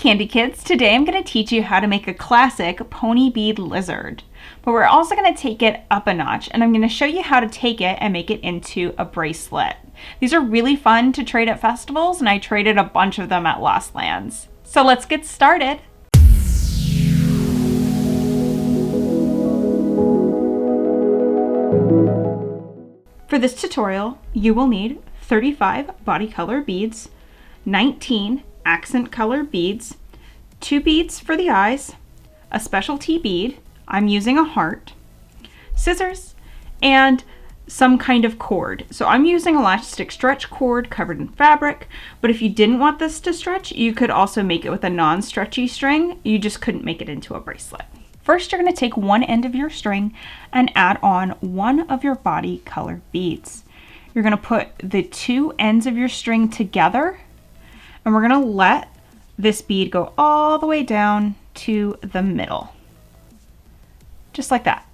Kandi Kids. Today I'm going to teach you how to make a classic pony bead lizard. But we're also going to take it up a notch, and I'm going to show you how to take it and make it into a bracelet. These are really fun to trade at festivals, and I traded a bunch of them at Lost Lands. So let's get started. For this tutorial, you will need 35 body color beads, 19 accent color beads, 2 beads for the eyes, a specialty bead, I'm using a heart, scissors, and some kind of cord. So I'm using elastic stretch cord covered in fabric, but if you didn't want this to stretch, you could also make it with a non-stretchy string. You just couldn't make it into a bracelet. First, you're going to take one end of your string and add on one of your body color beads. You're going to put the 2 ends of your string together, and we're going to let this bead go all the way down to the middle. Just like that.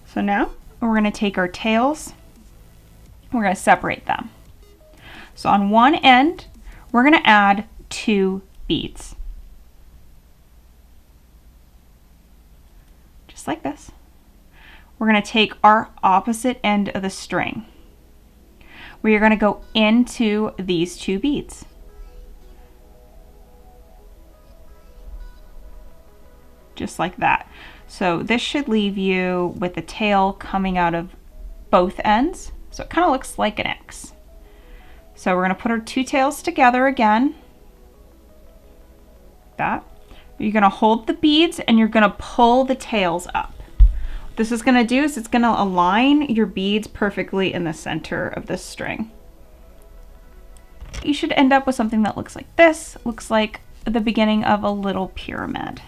So now we're going to take our tails, we're going to separate them. So on one end, we're going to add 2 beads. Just like this. We're going to take our opposite end of the string. We are going to go into these 2 beads. Just like that. So this should leave you with the tail coming out of both ends. So it kind of looks like an X. So we're going to put our 2 tails together again. That. You're going to hold the beads and you're going to pull the tails up. What this is going to do is it's going to align your beads perfectly in the center of this string. You should end up with something that looks like this. It looks like the beginning of a little pyramid.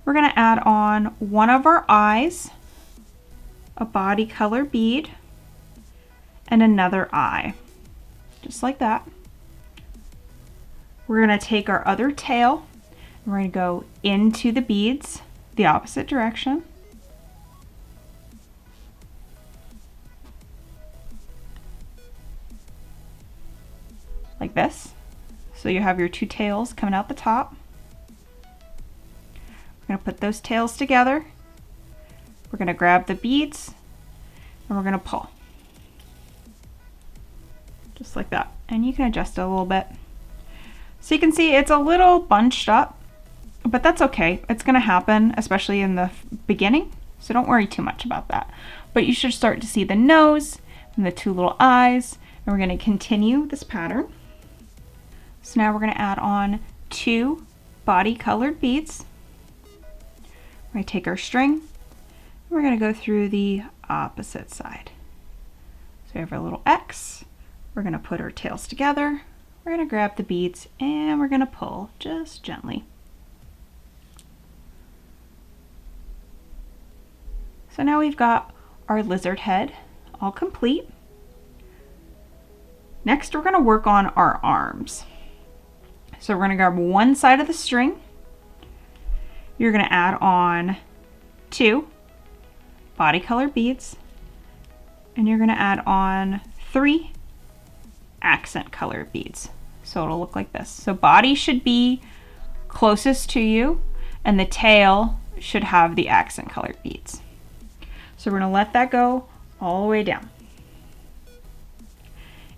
We're going to add on one of our eyes, a body color bead, and another eye. Just like that. We're going to take our other tail, and we're going to go into the beads the opposite direction. Like this. So you have your 2 tails coming out the top. We're going to put those tails together. We're going to grab the beads and we're going to pull. Just like that. And you can adjust it a little bit. So you can see it's a little bunched up, but that's okay. It's going to happen, especially in the beginning. So don't worry too much about that. But you should start to see the nose and the 2 little eyes. And we're going to continue this pattern. So now we're going to add on 2 body colored beads. We're going to take our string, and we're going to go through the opposite side. So we have our little X. We're going to put our tails together. We're going to grab the beads and we're going to pull just gently. So now we've got our lizard head all complete. Next, we're going to work on our arms. So we're going to grab one side of the string. You're going to add on 2 body color beads, and you're going to add on 3 accent color beads. So it'll look like this. So body should be closest to you, and the tail should have the accent colored beads. So we're going to let that go all the way down.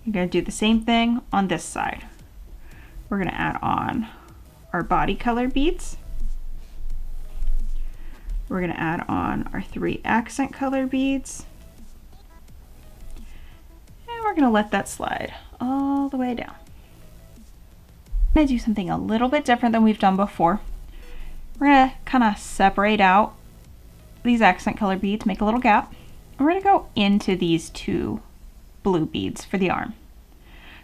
You're going to do the same thing on this side. We're going to add on our body color beads. We're going to add on our 3 accent color beads. And we're going to let that slide all the way down. I'm going to do something a little bit different than we've done before. We're going to kind of separate out these accent color beads, make a little gap. And we're going to go into these 2 blue beads for the arm.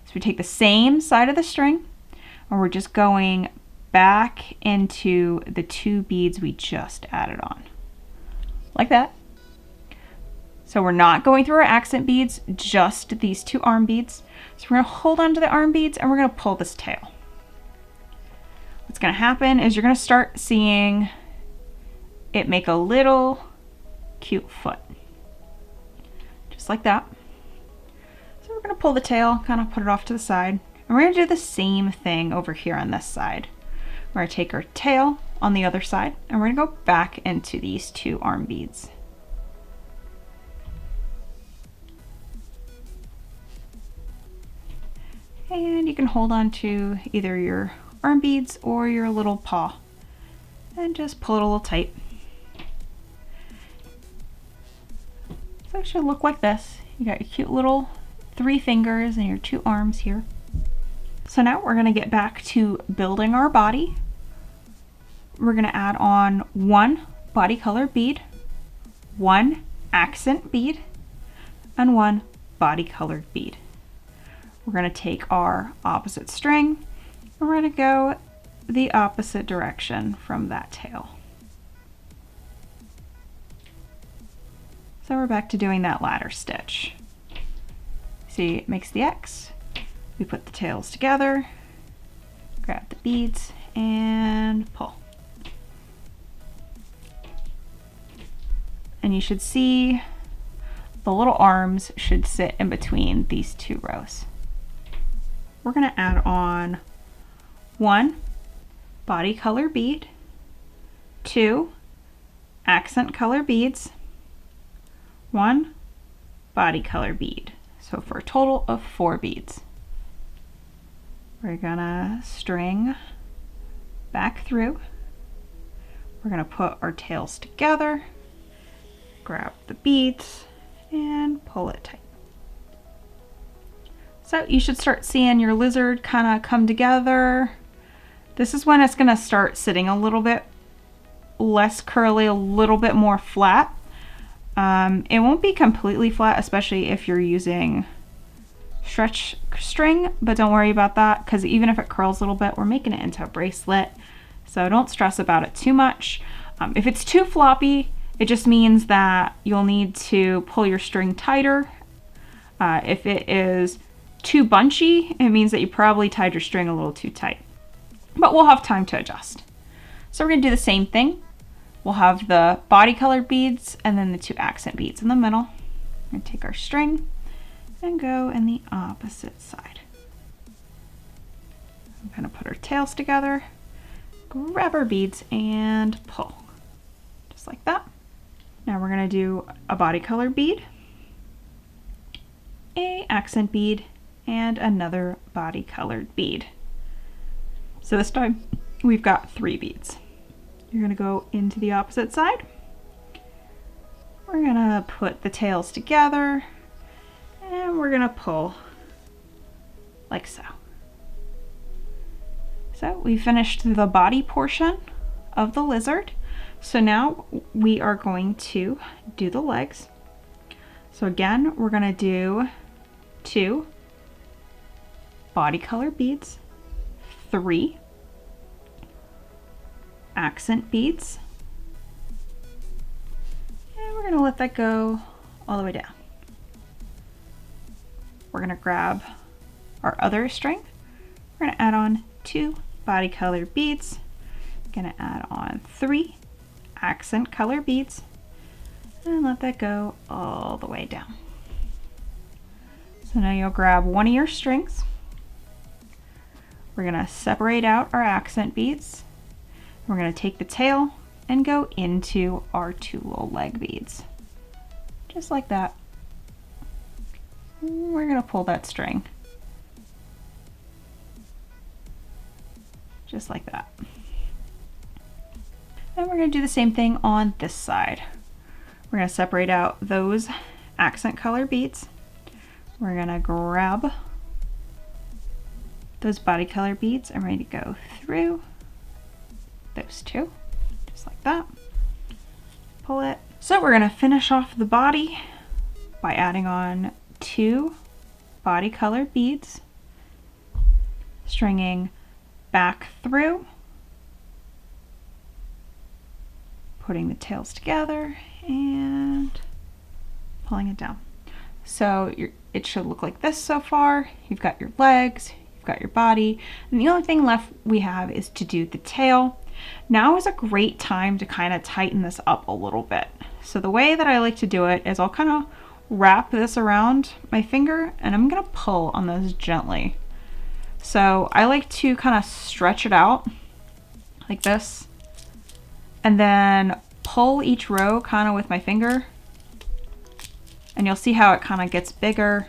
So we take the same side of the string, and we're just going back into the 2 beads we just added on. Like that. So we're not going through our accent beads, just these 2 arm beads. So we're going to hold on to the arm beads and we're going to pull this tail. What's going to happen is you're going to start seeing it make a little cute foot. Just like that. So we're going to pull the tail, kind of put it off to the side, and And we're gonna do the same thing over here on this side. We're gonna take our tail on the other side and we're gonna go back into these 2 arm beads. And you can hold on to either your arm beads or your little paw and just pull it a little tight. So it should look like this. You got your cute little 3 fingers and your 2 arms here. So now we're gonna get back to building our body. We're gonna add on 1 body color bead, 1 accent bead, and 1 body colored bead. We're gonna take our opposite string and we're gonna go the opposite direction from that tail. So we're back to doing that ladder stitch. See, it makes the X. We put the tails together, grab the beads, and pull. And you should see the little arms should sit in between these 2 rows. We're gonna add on 1 body color bead, 2 accent color beads, 1 body color bead. So for a total of 4 beads. We're gonna string back through. We're gonna put our tails together, grab the beads, and pull it tight. So you should start seeing your lizard kind of come together. This is when it's gonna start sitting a little bit less curly, a little bit more flat. It won't be completely flat, especially if you're using stretch string, but don't worry about that because even if it curls a little bit, we're making it into a bracelet. So don't stress about it too much. If it's too floppy, it just means that you'll need to pull your string tighter. If it is too bunchy, it means that you probably tied your string a little too tight. But we'll have time to adjust. So we're gonna do the same thing. We'll have the body colored beads and then the 2 accent beads in the middle. We're gonna take our string and go in the opposite side. I'm gonna put our tails together, grab our beads and pull, just like that. Now we're gonna do a body colored bead, a accent bead, and another body colored bead. So this time we've got 3 beads. You're gonna go into the opposite side. We're gonna put the tails together and we're gonna pull like so. So we finished the body portion of the lizard. So now we are going to do the legs. So again, we're gonna do 2 body color beads, 3 accent beads, and we're gonna let that go all the way down. We're gonna grab our other string. We're gonna add on 2 body color beads. Gonna add on 3 accent color beads and let that go all the way down. So now you'll grab one of your strings. We're gonna separate out our accent beads. We're gonna take the tail and go into our 2 little leg beads. Just like that. We're gonna pull that string. Just like that. And we're gonna do the same thing on this side. We're gonna separate out those accent color beads. We're gonna grab those body color beads and ready to go through those 2, just like that. Pull it. So we're gonna finish off the body by adding on 2 body color beads, stringing back through, putting the tails together and pulling it down. So it should look like this so far. You've got your legs, you've got your body, and the only thing left we have is to do the tail. Now is a great time to kind of tighten this up a little bit. So the way that I like to do it is I'll kind of wrap this around my finger and I'm gonna pull on those gently. So I like to kind of stretch it out like this, and then pull each row kind of with my finger, and you'll see how it kind of gets bigger,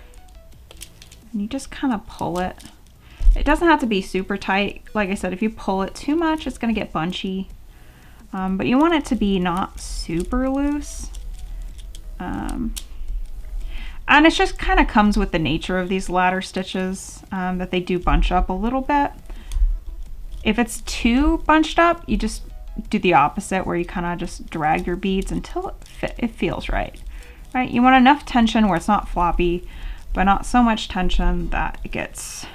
and you just kind of pull it. It doesn't have to be super tight. Like I said, if you pull it too much, it's going to get bunchy, but you want it to be not super loose. And it just kind of comes with the nature of these ladder stitches, that they do bunch up a little bit. If it's too bunched up, you just do the opposite, where you kind of just drag your beads until it feels right. Right? You want enough tension where it's not floppy, but not so much tension that it gets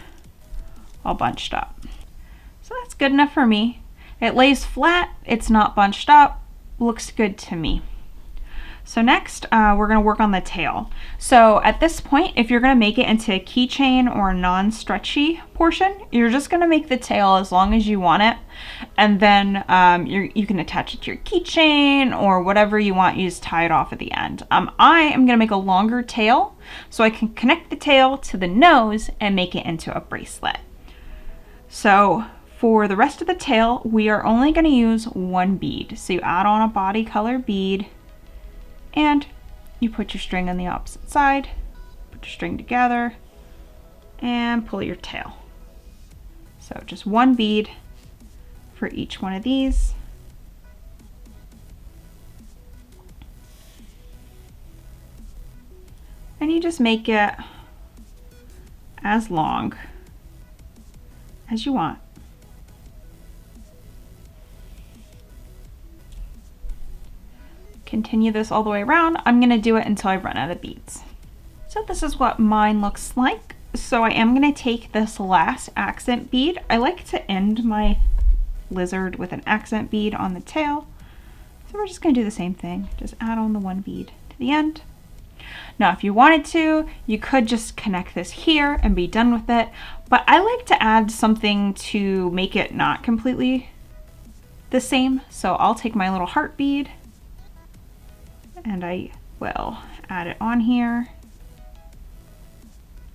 all bunched up. So that's good enough for me. It lays flat, it's not bunched up, looks good to me. So next, we're gonna work on the tail. So at this point, if you're gonna make it into a keychain or a non-stretchy portion, you're just gonna make the tail as long as you want it. And then you can attach it to your keychain or whatever you want. You just tie it off at the end. I am gonna make a longer tail so I can connect the tail to the nose and make it into a bracelet. So for the rest of the tail, we are only gonna use one bead. So you add on a body color bead, and you put your string on the opposite side, put your string together, and pull your tail. So just one bead for each one of these. And you just make it as long as you want. Continue this all the way around. I'm gonna do it until I run out of beads. So this is what mine looks like. So I am gonna take this last accent bead. I like to end my lizard with an accent bead on the tail. So we're just gonna do the same thing. Just add on the one bead to the end. Now, if you wanted to, you could just connect this here and be done with it. But I like to add something to make it not completely the same. So I'll take my little heart bead and I will add it on here.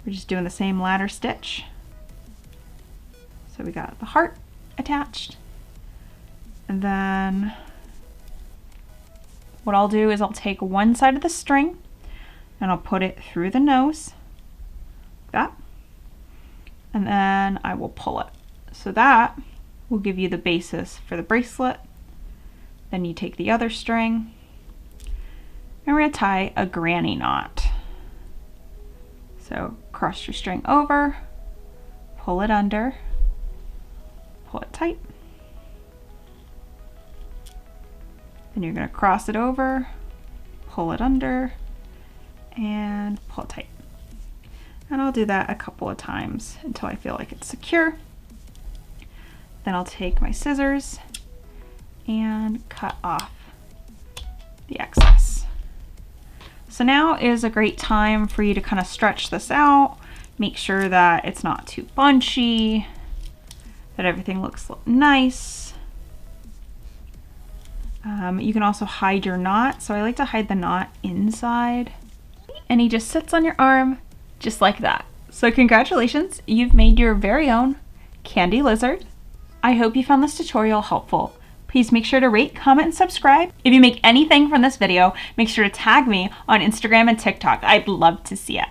We're just doing the same ladder stitch. So we got the heart attached. And then what I'll do is I'll take one side of the string and I'll put it through the nose, like that. And then I will pull it. So that will give you the basis for the bracelet. Then you take the other string and we're gonna tie a granny knot. So cross your string over, pull it under, pull it tight. Then you're gonna cross it over, pull it under, and pull it tight. And I'll do that a couple of times until I feel like it's secure. Then I'll take my scissors and cut off the excess. So now is a great time for you to kind of stretch this out, make sure that it's not too bunchy, that everything looks nice. You can also hide your knot. So I like to hide the knot inside. And he just sits on your arm just like that. So congratulations, you've made your very own Kandi lizard. I hope you found this tutorial helpful. Please make sure to rate, comment, and subscribe. If you make anything from this video, make sure to tag me on Instagram and TikTok. I'd love to see it.